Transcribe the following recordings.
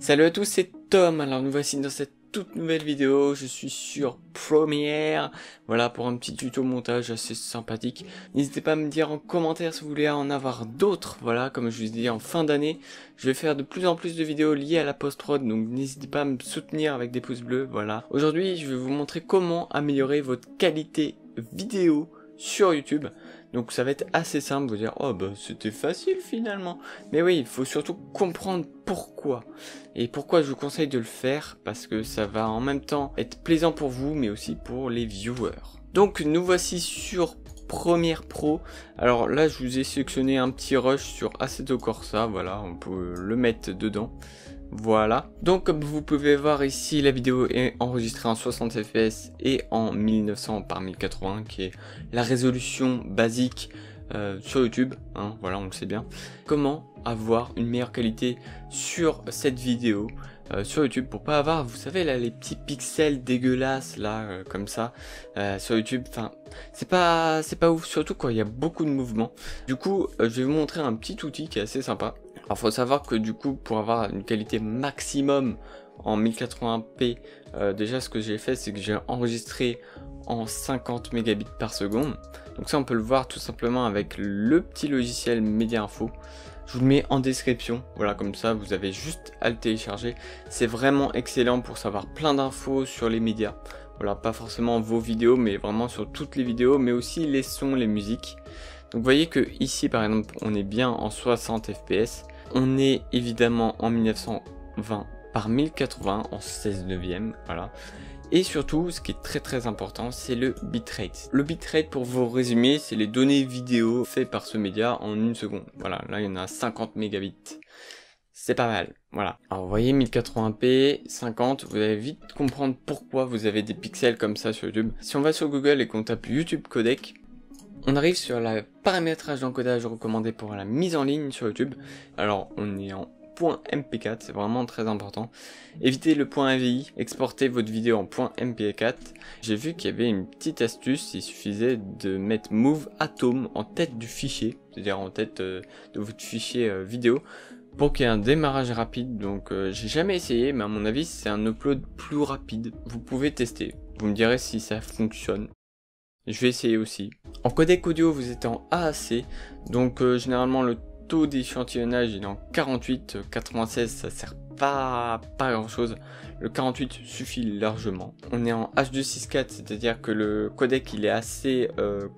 Salut à tous, c'est Tom. Alors nous voici dans cette toute nouvelle vidéo. Je suis sur Premiere, voilà, pour un petit tuto montage assez sympathique. N'hésitez pas à me dire en commentaire si vous voulez en avoir d'autres. Voilà, comme je vous ai dit, en fin d'année, je vais faire de plus en plus de vidéos liées à la post-prod, donc n'hésitez pas à me soutenir avec des pouces bleus. Voilà. Aujourd'hui, je vais vous montrer comment améliorer votre qualité vidéo sur YouTube. Donc ça va être assez simple, vous dire oh bah c'était facile finalement. Mais oui, il faut surtout comprendre pourquoi. Et pourquoi je vous conseille de le faire, parce que ça va en même temps être plaisant pour vous, mais aussi pour les viewers. Donc nous voici sur Premiere Pro. Alors là je vous ai sélectionné un petit rush sur Assetto Corsa, voilà, on peut le mettre dedans. Voilà, donc comme vous pouvez voir ici, la vidéo est enregistrée en 60 fps et en 1900 par 1080, qui est la résolution basique sur YouTube, hein, voilà, on le sait bien. Comment avoir une meilleure qualité sur cette vidéo sur YouTube pour pas avoir, vous savez là, les petits pixels dégueulasses là, comme ça, sur YouTube. Enfin, c'est pas ouf, surtout quand il y a beaucoup de mouvements. Du coup, je vais vous montrer un petit outil qui est assez sympa. Alors faut savoir que du coup, pour avoir une qualité maximum en 1080p, déjà ce que j'ai fait, c'est que j'ai enregistré en 50 mégabits par seconde. Donc ça on peut le voir tout simplement avec le petit logiciel Mediainfo. Je vous le mets en description, voilà, comme ça vous avez juste à le télécharger. C'est vraiment excellent pour savoir plein d'infos sur les médias. Voilà, pas forcément vos vidéos, mais vraiment sur toutes les vidéos, mais aussi les sons, les musiques. Donc vous voyez que ici par exemple on est bien en 60 fps. On est évidemment en 1920 par 1080 en 16 neuvième, voilà. Et surtout, ce qui est très important, c'est le bitrate. Le bitrate, pour vous résumer, c'est les données vidéo faites par ce média en une seconde. Voilà, là il y en a 50 mégabits. C'est pas mal, voilà. Alors vous voyez 1080p, 50, vous allez vite comprendre pourquoi vous avez des pixels comme ça sur YouTube. Si on va sur Google et qu'on tape YouTube codec, on arrive sur le paramétrage d'encodage recommandé pour la mise en ligne sur YouTube. Alors on est en .mp4, c'est vraiment très important. Évitez le .avi, exportez votre vidéo en .mp4. J'ai vu qu'il y avait une petite astuce, il suffisait de mettre Move Atom en tête du fichier, c'est-à-dire en tête de votre fichier vidéo, pour qu'il y ait un démarrage rapide. Donc j'ai jamais essayé, mais à mon avis c'est un upload plus rapide. Vous pouvez tester, vous me direz si ça fonctionne. Je vais essayer aussi. En codec audio, vous êtes en AAC, donc généralement le taux d'échantillonnage il est en 48, 96, ça sert pas grand chose. Le 48 suffit largement. On est en H264, c'est-à-dire que le codec il est assez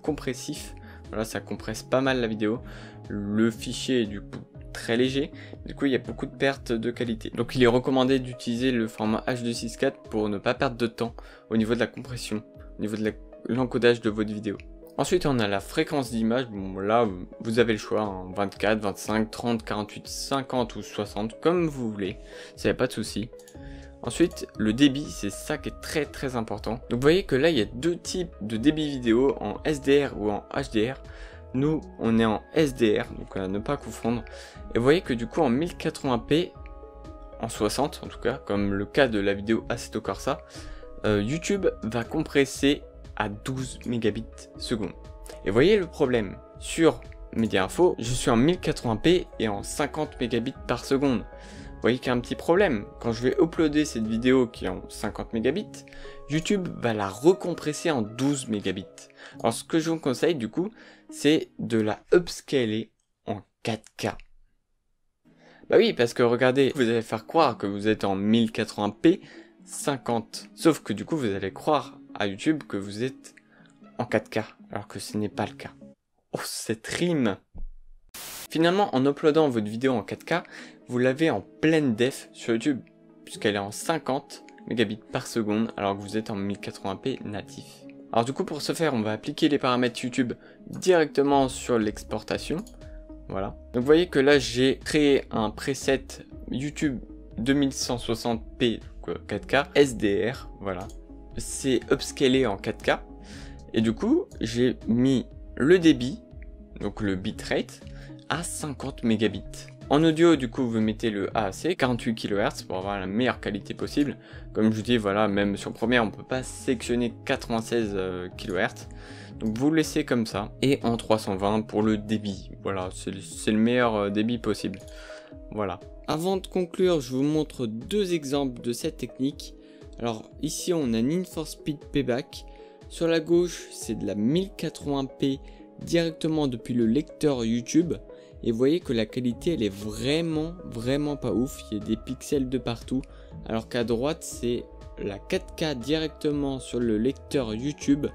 compressif. Voilà, ça compresse pas mal la vidéo. Le fichier est du coup très léger, du coup il y a beaucoup de pertes de qualité. Donc il est recommandé d'utiliser le format H264 pour ne pas perdre de temps au niveau de la compression, au niveau de l'encodage de votre vidéo. Ensuite on a la fréquence d'image, bon là vous avez le choix, hein, 24, 25, 30, 48, 50 ou 60, comme vous voulez, ça n'y a pas de souci. Ensuite le débit, c'est ça qui est très important. Donc vous voyez que là il y a deux types de débit vidéo, en SDR ou en HDR. Nous on est en SDR, donc à ne pas confondre. Et vous voyez que du coup en 1080p, en 60 en tout cas, comme le cas de la vidéo Assetto Corsa, YouTube va compresser à 12 mégabits seconde. Et voyez le problème, sur Mediainfo, je suis en 1080p et en 50 mégabits par seconde. Vous voyez qu'il y a un petit problème. Quand je vais uploader cette vidéo qui est en 50 mégabits, YouTube va la recompresser en 12 mégabits. Alors ce que je vous conseille du coup, c'est de la upscaler en 4K. Bah oui, parce que regardez, vous allez faire croire que vous êtes en 1080p 50. Sauf que du coup, vous allez croire à YouTube que vous êtes en 4K, alors que ce n'est pas le cas. Oh, cette rime! Finalement, en uploadant votre vidéo en 4K, vous l'avez en pleine def sur YouTube, puisqu'elle est en 50 mégabits par seconde, alors que vous êtes en 1080p natif. Alors du coup, pour ce faire, on va appliquer les paramètres YouTube directement sur l'exportation. Voilà. Donc vous voyez que là, j'ai créé un preset YouTube 2160p 4K SDR, voilà. C'est upscalé en 4K. Et du coup, j'ai mis le débit, donc le bitrate, à 50 mégabits. En audio, du coup, vous mettez le AAC, 48 kHz, pour avoir la meilleure qualité possible. Comme je vous dis, voilà, même sur Premiere, on peut pas sélectionner 96 kHz. Donc vous le laissez comme ça. Et en 320 pour le débit. Voilà, c'est le meilleur débit possible. Voilà. Avant de conclure, je vous montre deux exemples de cette technique. Alors ici on a Need for Speed Payback. Sur la gauche c'est de la 1080p directement depuis le lecteur YouTube. Et vous voyez que la qualité elle est vraiment pas ouf. Il y a des pixels de partout. Alors qu'à droite c'est la 4K directement sur le lecteur YouTube.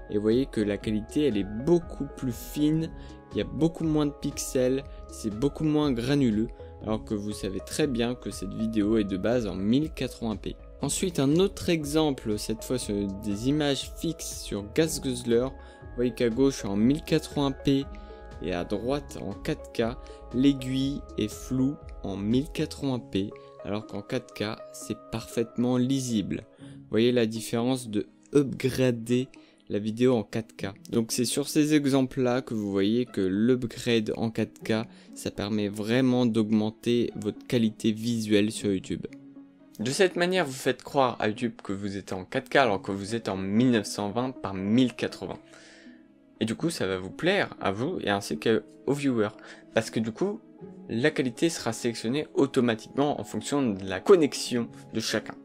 Et vous voyez que la qualité elle est beaucoup plus fine. Il y a beaucoup moins de pixels. C'est beaucoup moins granuleux. Alors que vous savez très bien que cette vidéo est de base en 1080p. Ensuite un autre exemple, cette fois sur des images fixes sur Gas Guzzler. Vous voyez qu'à gauche en 1080p et à droite en 4K, l'aiguille est floue en 1080p alors qu'en 4K c'est parfaitement lisible. Vous voyez la différence de upgrader la vidéo en 4K. Donc c'est sur ces exemples là que vous voyez que l'upgrade en 4K ça permet vraiment d'augmenter votre qualité visuelle sur YouTube. De cette manière vous faites croire à YouTube que vous êtes en 4K alors que vous êtes en 1920 par 1080. Et du coup ça va vous plaire à vous et ainsi qu'aux viewers. Parce que du coup la qualité sera sélectionnée automatiquement en fonction de la connexion de chacun.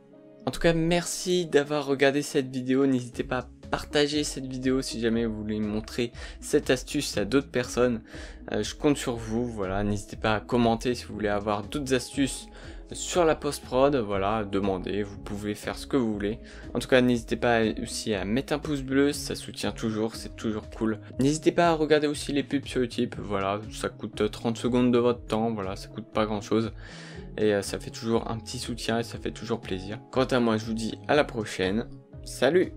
En tout cas merci d'avoir regardé cette vidéo, n'hésitez pas à partager cette vidéo si jamais vous voulez montrer cette astuce à d'autres personnes. Je compte sur vous, voilà, n'hésitez pas à commenter si vous voulez avoir d'autres astuces sur la post-prod, voilà, demandez, vous pouvez faire ce que vous voulez. En tout cas, n'hésitez pas aussi à mettre un pouce bleu, ça soutient toujours, c'est toujours cool. N'hésitez pas à regarder aussi les pubs sur YouTube, voilà, ça coûte 30 secondes de votre temps, voilà, ça coûte pas grand chose. Et ça fait toujours un petit soutien et ça fait toujours plaisir. Quant à moi, je vous dis à la prochaine, salut!